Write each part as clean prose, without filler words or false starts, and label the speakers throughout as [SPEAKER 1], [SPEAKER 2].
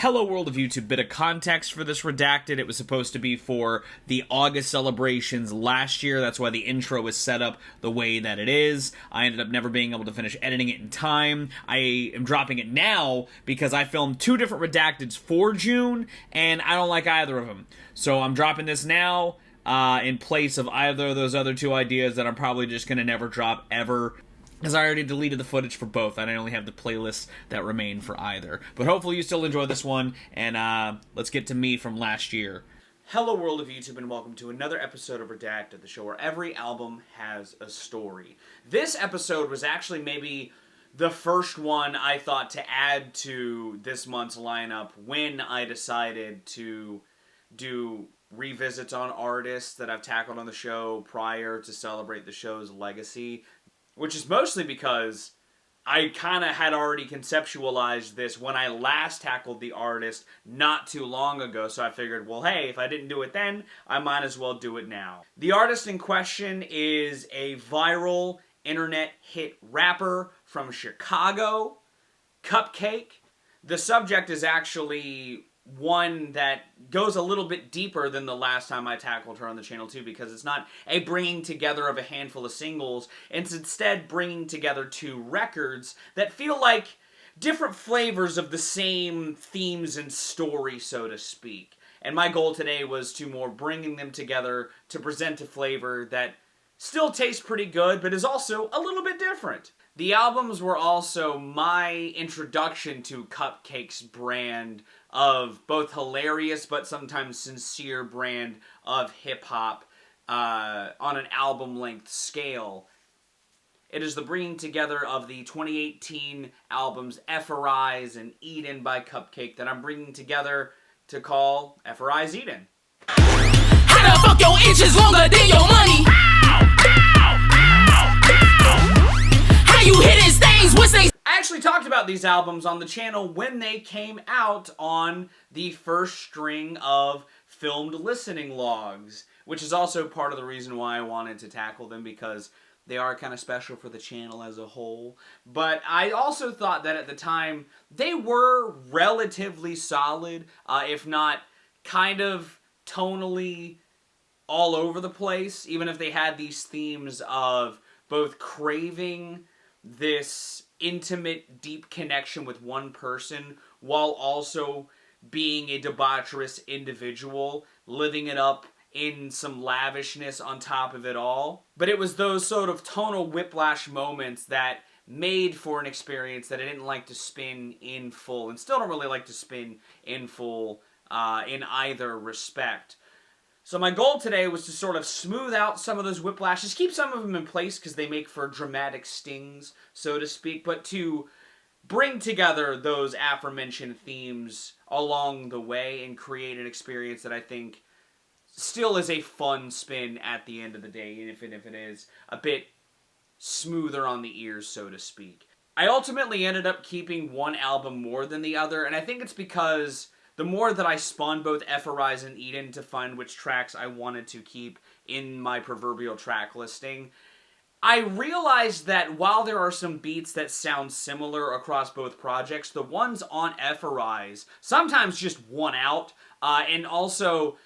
[SPEAKER 1] Hello world of YouTube, bit of context for this Redacted. It was supposed to be for the August celebrations last year. That's why the intro is set up the way that it is. I ended up never being able to finish editing it in time. I am dropping it now because I filmed two different Redacteds for June, and I don't like either of them. So I'm dropping this now in place of either of those other two ideas that I'm probably just going to never drop ever, because I already deleted the footage for both, and I only have the playlists that remain for either. But hopefully you still enjoy this one, and let's get to me from last year. Hello world of YouTube, and welcome to another episode of Redacted, the show where every album has a story. This episode was actually maybe the first one I thought to add to this month's lineup when I decided to do revisits on artists that I've tackled on the show prior to celebrate the show's legacy. Which is mostly because I kind of had already conceptualized this when I last tackled the artist not too long ago, so I figured, well, hey, if I didn't do it then, I might as well do it now. The artist in question is a viral internet hit rapper from Chicago, Cupcakke. The subject is actually one that goes a little bit deeper than the last time I tackled her on the channel too, because it's not a bringing together of a handful of singles, it's instead bringing together two records that feel like different flavors of the same themes and story, so to speak. And my goal today was to more bringing them together to present a flavor that still tastes pretty good, but is also a little bit different. The albums were also my introduction to Cupcakke's brand of both hilarious but sometimes sincere brand of hip-hop on an album-length scale. It is the bringing together of the 2018 albums Ephorize and Eden by Cupcakke that I'm bringing together to call Ephorize Eden.
[SPEAKER 2] How the fuck your inches longer than your money? How you hitting stains with things?
[SPEAKER 1] I actually talked about these albums on the channel when they came out on the first string of filmed listening logs, which is also part of the reason why I wanted to tackle them, because they are kind of special for the channel as a whole. But I also thought that at the time they were relatively solid, if not kind of tonally all over the place, even if they had these themes of both craving this intimate, deep connection with one person while also being a debaucherous individual, living it up in some lavishness on top of it all. But it was those sort of tonal whiplash moments that made for an experience that I didn't like to spin in full, and still don't really like to spin in full in either respect. So my goal today was to sort of smooth out some of those whiplashes, keep some of them in place because they make for dramatic stings, so to speak, but to bring together those aforementioned themes along the way and create an experience that I think still is a fun spin at the end of the day, even if it is a bit smoother on the ears, so to speak. I ultimately ended up keeping one album more than the other, and I think it's because the more that I spun both Ephorize and Eden to find which tracks I wanted to keep in my proverbial track listing, I realized that while there are some beats that sound similar across both projects, the ones on Ephorize sometimes just won out, and also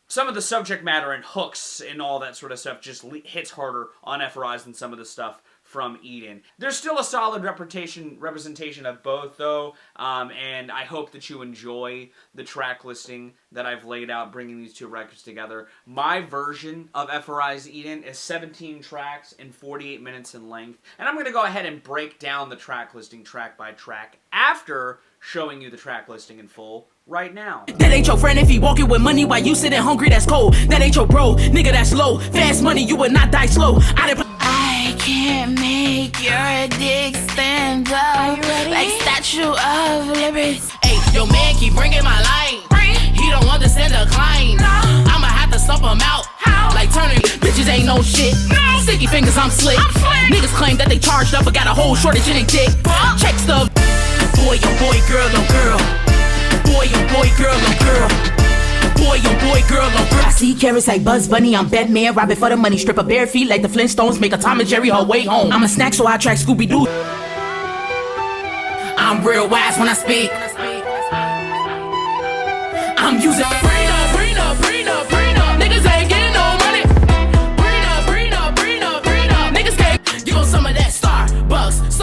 [SPEAKER 1] some of the subject matter and hooks and all that sort of stuff just hits harder on Ephorize than some of the stuff from Eden. There's still a solid representation of both, though, and I hope that you enjoy the track listing that I've laid out bringing these two records together. My version of Ephorize Eden is 17 tracks and 48 minutes in length, and I'm going to go ahead and break down the track listing track by track after showing you the track listing in full right now.
[SPEAKER 2] That ain't your friend if he walking with money while you sitting hungry, that's cold. That ain't your bro, nigga, that's low. Fast money, you would not die slow. I can't make your dick stand up like Statue of Liberty. Hey, your man keep bringing my line. He don't understand the climb. I'ma have to stomp him out. Like turning bitches ain't no shit. Sticky fingers, I'm slick. Niggas claim that they charged up but got a whole shortage in their dick. Check stuff. Boy, oh boy, girl, oh girl. Boy, oh boy, girl, oh girl. Boy, oh boy, girl, oh girl. I see carrots like Buzz Bunny, I'm Batman, robbing for the money, strip a bare feet like the Flintstones, make a Tom and Jerry her way home. I'm a snack, so I track Scooby-Doo. I'm real wise when I speak. I'm using prenup. Niggas ain't getting no money. Prenup. Niggas can't. Give 'em some of that Starbucks.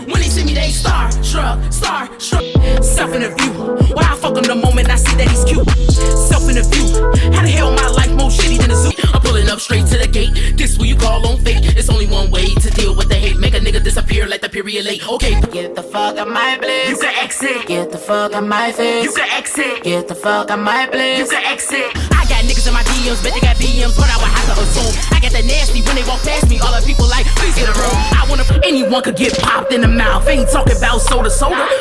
[SPEAKER 2] When they see me, they starstruck. Self in the view. Why I fuck him the moment I see that he's cute? Self in the view. How the hell my life more shitty than a zoo? I'm pulling up straight to the gate. This what you call on fate. It's only one way to deal with the hate. Make a nigga disappear like the period late. Okay. Get the fuck out my place. You can exit. Get the fuck out my face. You can exit. Get the fuck out my place. You can exit. I got niggas in my DMs, bet they got BMs, but I would have to assume. I get that nasty when they walk past me. All the people like, please get a room. I wanna anyone could get popped in the mouth. Ain't talking about soda.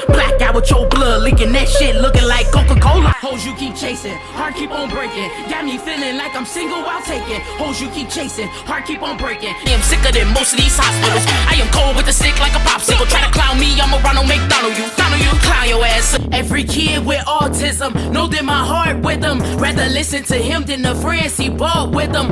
[SPEAKER 2] Black out with your blood leaking. That shit looking like Coca-Cola. Hoes you keep chasing, heart keep on breaking. Got me feeling like I'm single while taking. Hoes you keep chasing, heart keep on breaking. I am sicker than most of these hospitals. I am cold with a stick like a popsicle. Try to clown me, I'm a Ronald McDonald. You clown your ass. Every kid with autism, know that my heart with them. Rather listen to him than the friends he bought with them.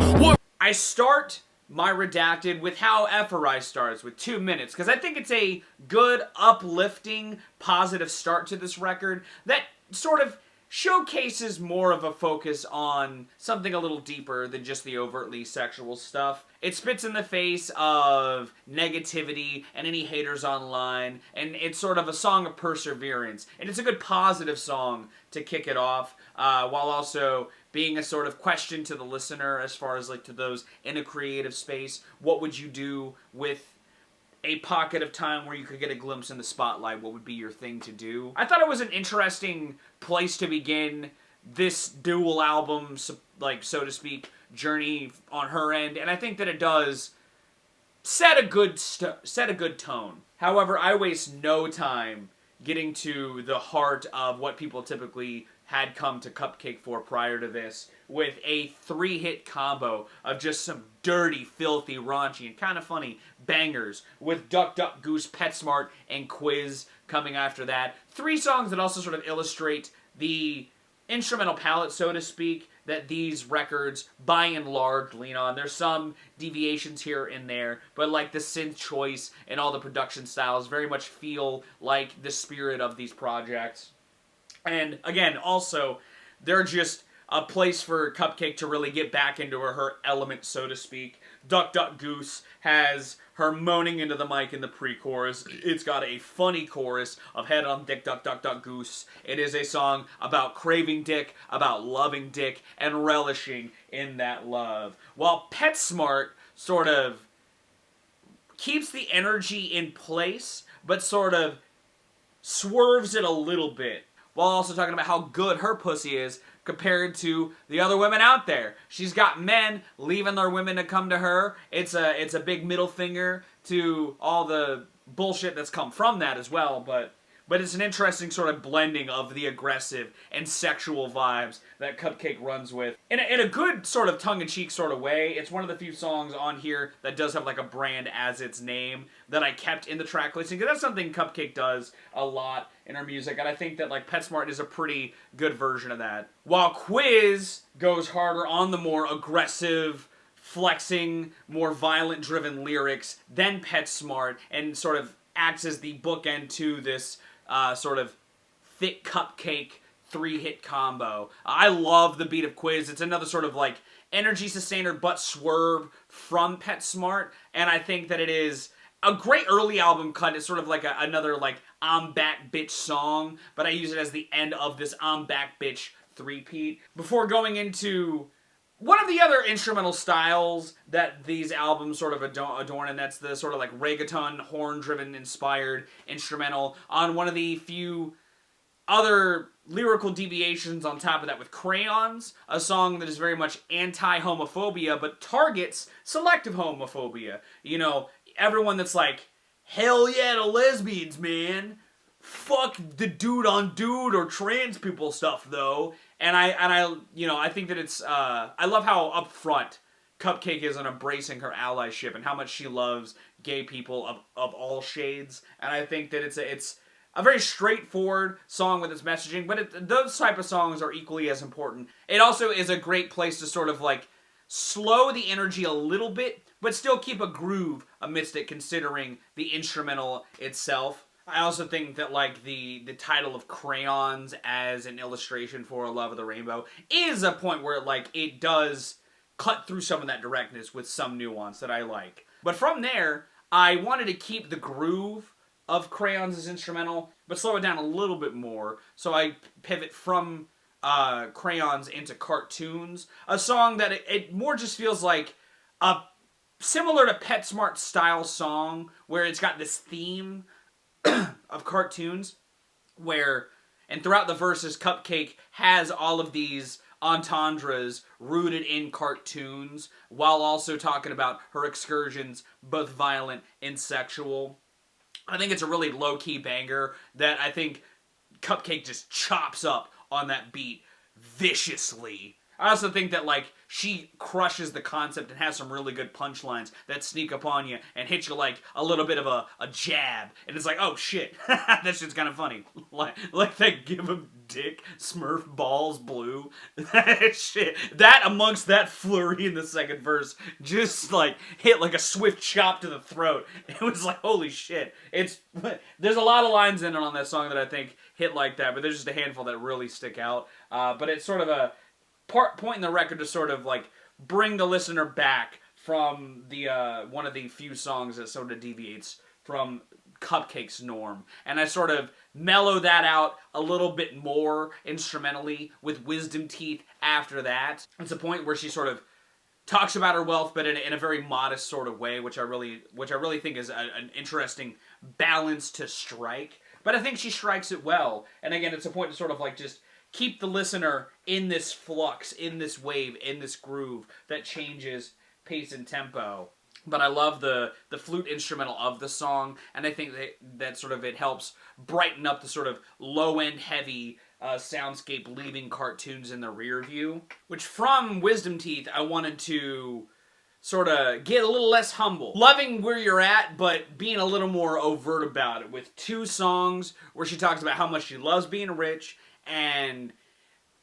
[SPEAKER 1] I start my Redacted with how Ephorize starts, with 2 minutes, because I think it's a good, uplifting, positive start to this record that sort of showcases more of a focus on something a little deeper than just the overtly sexual stuff. It spits in the face of negativity and any haters online, and it's sort of a song of perseverance. And it's a good positive song to kick it off, while also being a sort of question to the listener as far as like to those in a creative space. What would you do with a pocket of time where you could get a glimpse in the spotlight? What would be your thing to do? I thought it was an interesting place to begin this dual album, like, so to speak, journey on her end, and I think that it does set a good tone. However, I waste no time getting to the heart of what people typically had come to Cupcakke for prior to this, with a 3-hit combo of just some dirty, filthy, raunchy, and kind of funny bangers, with Duck, Duck, Goose, PetSmart, and Quiz coming after that. 3 songs that also sort of illustrate the instrumental palette, so to speak, that these records, by and large, lean on. There's some deviations here and there, but like the synth choice and all the production styles very much feel like the spirit of these projects. And again, also, they're just a place for Cupcakke to really get back into her element, so to speak. Duck, Duck, Goose has her moaning into the mic in the pre-chorus. It's got a funny chorus of head on dick, duck, duck, duck, goose. It is a song about craving dick, about loving dick, and relishing in that love. While PetSmart sort of keeps the energy in place, but sort of swerves it a little bit, while also talking about how good her pussy is compared to the other women out there. She's got men leaving their women to come to her. It's a big middle finger to all the bullshit that's come from that as well, but it's an interesting sort of blending of the aggressive and sexual vibes that Cupcakke runs with. In a good sort of tongue-in-cheek sort of way. It's one of the few songs on here that does have like a brand as its name that I kept in the track listing, because that's something Cupcakke does a lot in her music, and I think that like PetSmart is a pretty good version of that. While Quiz goes harder on the more aggressive, flexing, more violent-driven lyrics than PetSmart, and sort of acts as the bookend to this sort of thick Cupcakke 3-hit combo. I love the beat of Quiz. It's another sort of like energy sustainer but swerve from PetSmart, and I think that it is a great early album cut. It's sort of like another like I'm Back Bitch song, but I use it as the end of this I'm Back Bitch 3-peat. Before going into one of the other instrumental styles that these albums sort of adorn, and that's the sort of like reggaeton, horn-driven inspired instrumental on one of the few other lyrical deviations on top of that with Crayons, a song that is very much anti-homophobia, but targets selective homophobia. You know, everyone that's like, hell yeah to lesbians, man. Fuck the dude on dude or trans people stuff, though. And I think that it's, I love how upfront Cupcakke is on embracing her allyship and how much she loves gay people of all shades. And I think that it's a very straightforward song with its messaging, but those type of songs are equally as important. It also is a great place to sort of like slow the energy a little bit, but still keep a groove amidst it, considering the instrumental itself. I also think that, like, the title of Crayons as an illustration for A Love of the Rainbow is a point where, like, it does cut through some of that directness with some nuance that I like. But from there, I wanted to keep the groove of Crayons as instrumental, but slow it down a little bit more, so I pivot from Crayons into Cartoons, a song that it more just feels like a similar to PetSmart style song, where it's got this theme of cartoons, where, and throughout the verses, Cupcakke has all of these entendres rooted in cartoons, while also talking about her excursions, both violent and sexual. I think it's a really low-key banger that I think Cupcakke just chops up on that beat viciously. I also think that, like, she crushes the concept and has some really good punchlines that sneak upon you and hit you like a little bit of a jab. And it's like, oh shit, that shit's kind of funny. Like that give him dick, Smurf balls blue. That shit. That amongst that flurry in the second verse just like hit like a swift chop to the throat. It was like, holy shit. There's a lot of lines in it on that song that I think hit like that, but there's just a handful that really stick out. But it's sort of a point in the record to sort of like bring the listener back from the one of the few songs that sort of deviates from Cupcakke's norm, and I sort of mellow that out a little bit more instrumentally with Wisdom Teeth after that. It's a point where she sort of talks about her wealth, but in a very modest sort of way, which I really think is an interesting balance to strike. But I think she strikes it well, and again, it's a point to sort of like just keep the listener in this flux, in this wave, in this groove that changes pace and tempo. But I love the flute instrumental of the song, and I think that sort of it helps brighten up the sort of low-end heavy soundscape, leaving cartoons in the rear view. Which from Wisdom Teeth, I wanted to sort of get a little less humble. Loving where you're at, but being a little more overt about it, with 2 songs where she talks about how much she loves being rich, and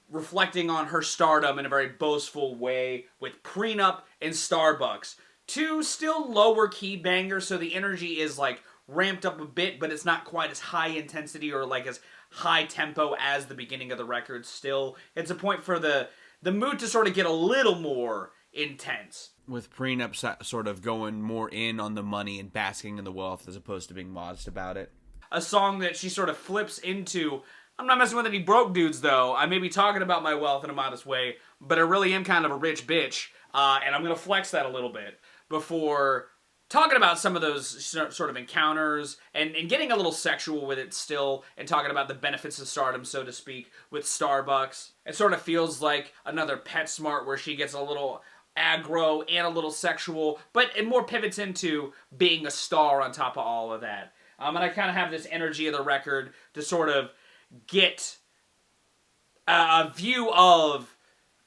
[SPEAKER 1] reflecting on her stardom in a very boastful way with Prenup and Starbucks. 2 still lower key bangers, so the energy is like ramped up a bit, but it's not quite as high intensity or like as high tempo as the beginning of the record. Still, it's a point for the mood to sort of get a little more intense.
[SPEAKER 3] With Prenup sort of going more in on the money and basking in the wealth as opposed to being modest about it.
[SPEAKER 1] A song that she sort of flips into, I'm not messing with any broke dudes, though. I may be talking about my wealth in a modest way, but I really am kind of a rich bitch, and I'm going to flex that a little bit before talking about some of those sort of encounters and getting a little sexual with it still, and talking about the benefits of stardom, so to speak, with Starbucks. It sort of feels like another PetSmart where she gets a little aggro and a little sexual, but it more pivots into being a star on top of all of that. And I kind of have this energy of the record to sort of get a view of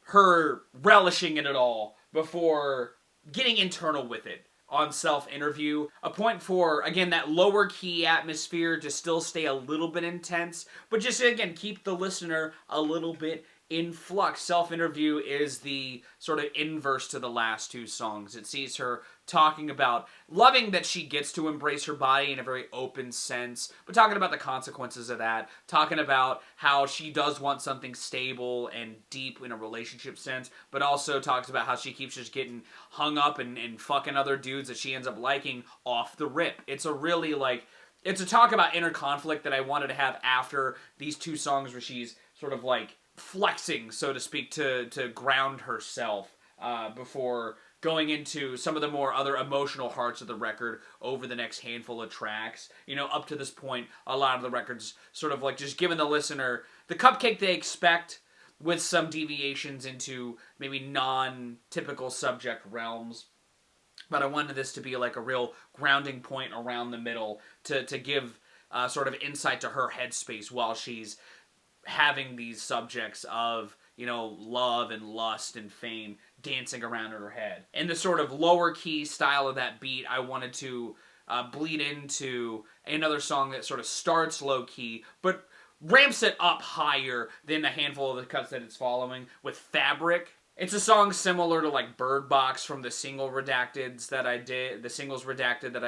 [SPEAKER 1] her relishing in it all before getting internal with it on self-interview. A point for, again, that lower key atmosphere to still stay a little bit intense, but just, again, keep the listener a little bit in flux. Self-interview is the sort of inverse to the last 2 songs. It sees her talking about loving that she gets to embrace her body in a very open sense, but talking about the consequences of that, talking about how she does want something stable and deep in a relationship sense, but also talks about how she keeps just getting hung up and fucking other dudes that she ends up liking off the rip. It's a really, like, it's a talk about inner conflict that I wanted to have after these 2 songs where she's sort of like flexing, so to speak, to ground herself before going into some of the more other emotional hearts of the record over the next handful of tracks. You know, up to this point, a lot of the records sort of like just giving the listener the Cupcakke they expect, with some deviations into maybe non-typical subject realms. But I wanted this to be like a real grounding point around the middle to give sort of insight to her headspace while she's having these subjects of, you know, love and lust and fame dancing around in her head. In the sort of lower key style of that beat, I wanted to bleed into another song that sort of starts low key, but ramps it up higher than a handful of the cuts that it's following, with Fabric. It's a song similar to like Bird Box from the singles redacted that I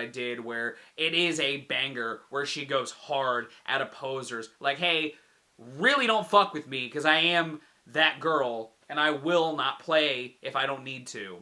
[SPEAKER 1] did, where it is a banger where she goes hard at opposers. Like, hey, really don't fuck with me because I am that girl and I will not play if I don't need to.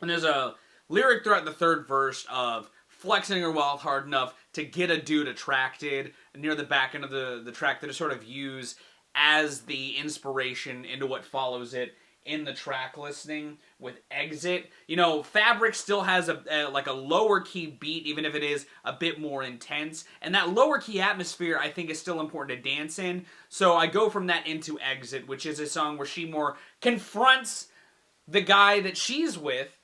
[SPEAKER 1] And there's a lyric throughout the third verse of flexing her wealth hard enough to get a dude attracted near the back end of the track that is sort of used as the inspiration into what follows it in the track listing with Exit. You know, Fabric still has a lower key beat, even if it is a bit more intense. And that lower key atmosphere, I think, is still important to dance in. So I go from that into Exit, which is a song where she more confronts the guy that she's with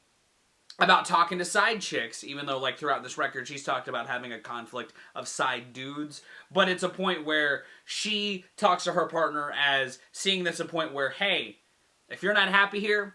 [SPEAKER 1] about talking to side chicks, even though, like, throughout this record, she's talked about having a conflict of side dudes. But it's a point where she talks to her partner as seeing this a point where, hey, if you're not happy here,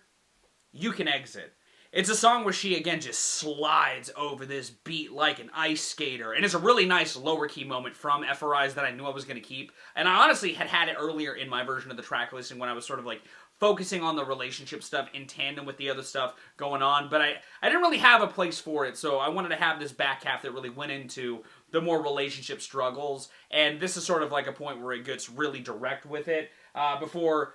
[SPEAKER 1] you can exit. It's a song where she, again, just slides over this beat like an ice skater. And it's a really nice lower key moment from Ephorize that I knew I was going to keep. And I honestly had it earlier in my version of the track listing when I was sort of like focusing on the relationship stuff in tandem with the other stuff going on. But I didn't really have a place for it, so I wanted to have this back half that really went into the more relationship struggles. And this is sort of like a point where it gets really direct with it before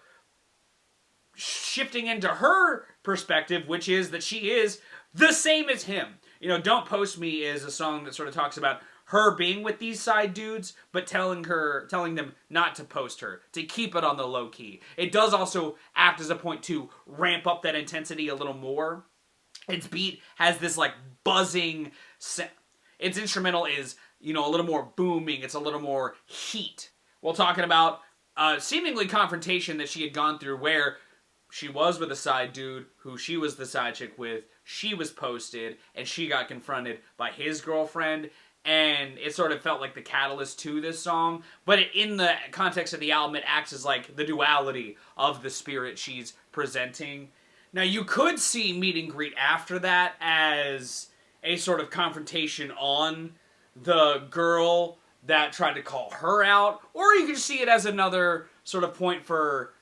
[SPEAKER 1] shifting into her perspective, which is that she is the same as him. You know, Don't Post Me is a song that sort of talks about her being with these side dudes, but telling them not to post her, to keep it on the low key. It does also act as a point to ramp up that intensity a little more. Its beat has this like buzzing its instrumental is, you know, a little more booming, it's a little more heat. We're talking about seemingly confrontation that she had gone through where she was with a side dude who she was the side chick with. She was posted, and she got confronted by his girlfriend, and it sort of felt like the catalyst to this song. But in the context of the album, it acts as like the duality of the spirit she's presenting. Now, you could see Meet and Greet after that as a sort of confrontation on the girl that tried to call her out, or you could see it as another sort of point for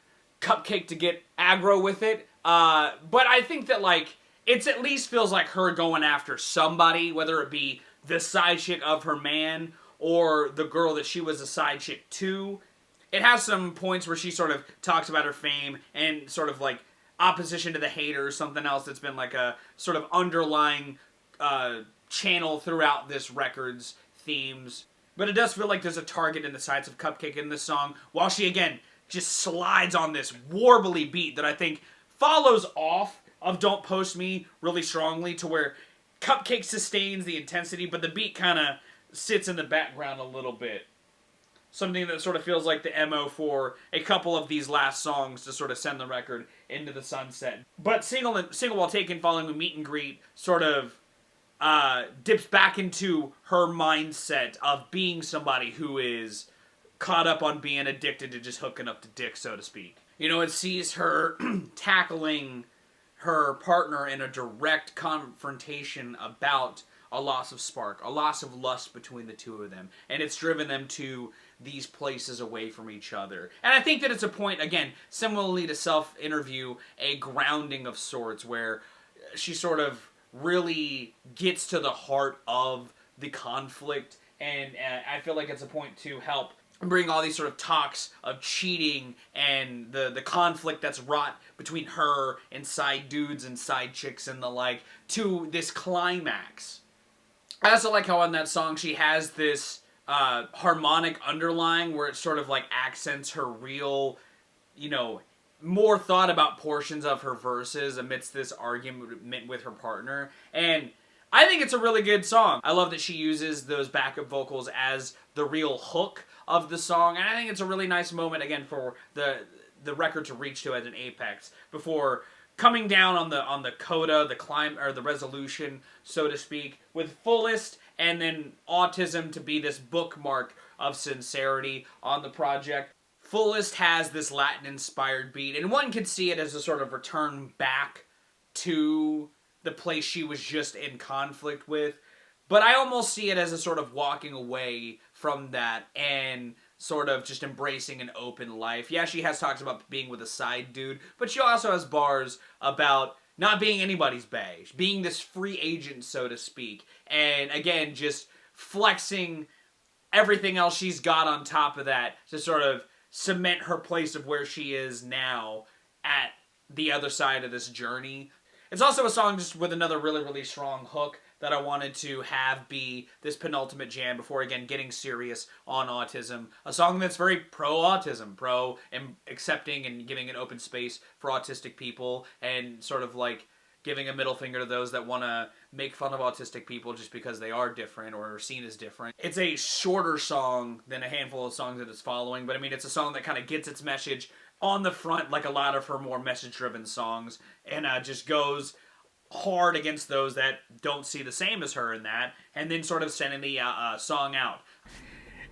[SPEAKER 1] Cupcakke to get aggro with it. But I think that, like, it at least feels like her going after somebody, whether it be the side chick of her man or the girl that she was a side chick to. It has some points where she sort of talks about her fame and sort of like opposition to the haters, something else that's been like a sort of underlying channel throughout this record's themes. But it does feel like there's a target in the sights of Cupcakke in this song, while she, again, just slides on this warbly beat that I think follows off of Don't Post Me really strongly, to where Cupcakke sustains the intensity, but the beat kind of sits in the background a little bit. Something that sort of feels like the MO for a couple of these last songs to sort of send the record into the sunset. But Single While Taken, following the Meet and Greet, sort of dips back into her mindset of being somebody who is caught up on being addicted to just hooking up to dick, so to speak. You know, it sees her tackling her partner in a direct confrontation about a loss of spark, a loss of lust between the two of them, and it's driven them to these places away from each other. And I think that it's a point, again, similarly to Self-Interview, a grounding of sorts, where she sort of really gets to the heart of the conflict, and I feel like it's a point to help bring all these sort of talks of cheating and the conflict that's wrought between her and side dudes and side chicks and the like to this climax. I also like how on that song she has this harmonic underlying where it sort of like accents her real, you know, more thought about portions of her verses amidst this argument with her partner. And I think it's a really good song. I love that she uses those backup vocals as the real hook of the song, and I think it's a really nice moment, again, for the record to reach to as an apex before coming down on the coda, the climb, or the resolution, so to speak, with Fullest, and then A.U.T.I.S.M to be this bookmark of sincerity on the project. Fullest has this Latin-inspired beat, and one could see it as a sort of return back to the place she was just in conflict with. But I almost see it as a sort of walking away from that and sort of just embracing an open life. Yeah, she has talks about being with a side dude, but she also has bars about not being anybody's bae, being this free agent, so to speak, and again, just flexing everything else she's got on top of that to sort of cement her place of where she is now at the other side of this journey. It's also a song just with another really, really strong hook that I wanted to have be this penultimate jam before, again, getting serious on autism. A song that's very pro-autism, accepting and giving an open space for autistic people, and sort of like giving a middle finger to those that want to make fun of autistic people just because they are different or are seen as different. It's a shorter song than a handful of songs that it's following, but I mean, it's a song that kind of gets its message on the front like a lot of her more message-driven songs, and just goes hard against those that don't see the same as her in that, and then sort of sending the song out.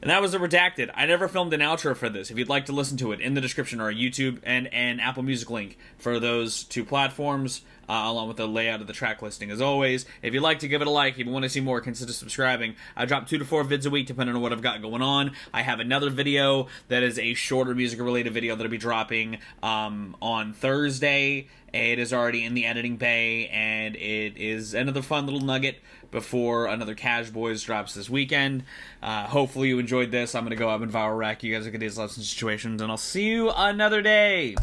[SPEAKER 3] And that was the Redacted. I never filmed an outro for this. If you'd like to listen to it, in the description are a YouTube and an Apple Music link for those two platforms, along with the layout of the track listing as always. If you'd like to give it a like, if you want to see more, consider subscribing. I drop 2 to 4 vids a week depending on what I've got going on. I have another video that is a shorter music-related video that I'll be dropping on Thursday. It is already in the editing bay, and it is another fun little nugget before another Cash Boys drops this weekend. Hopefully you enjoyed this. I'm going to go up and viral rack you guys look at these lessons situations, and I'll see you another day.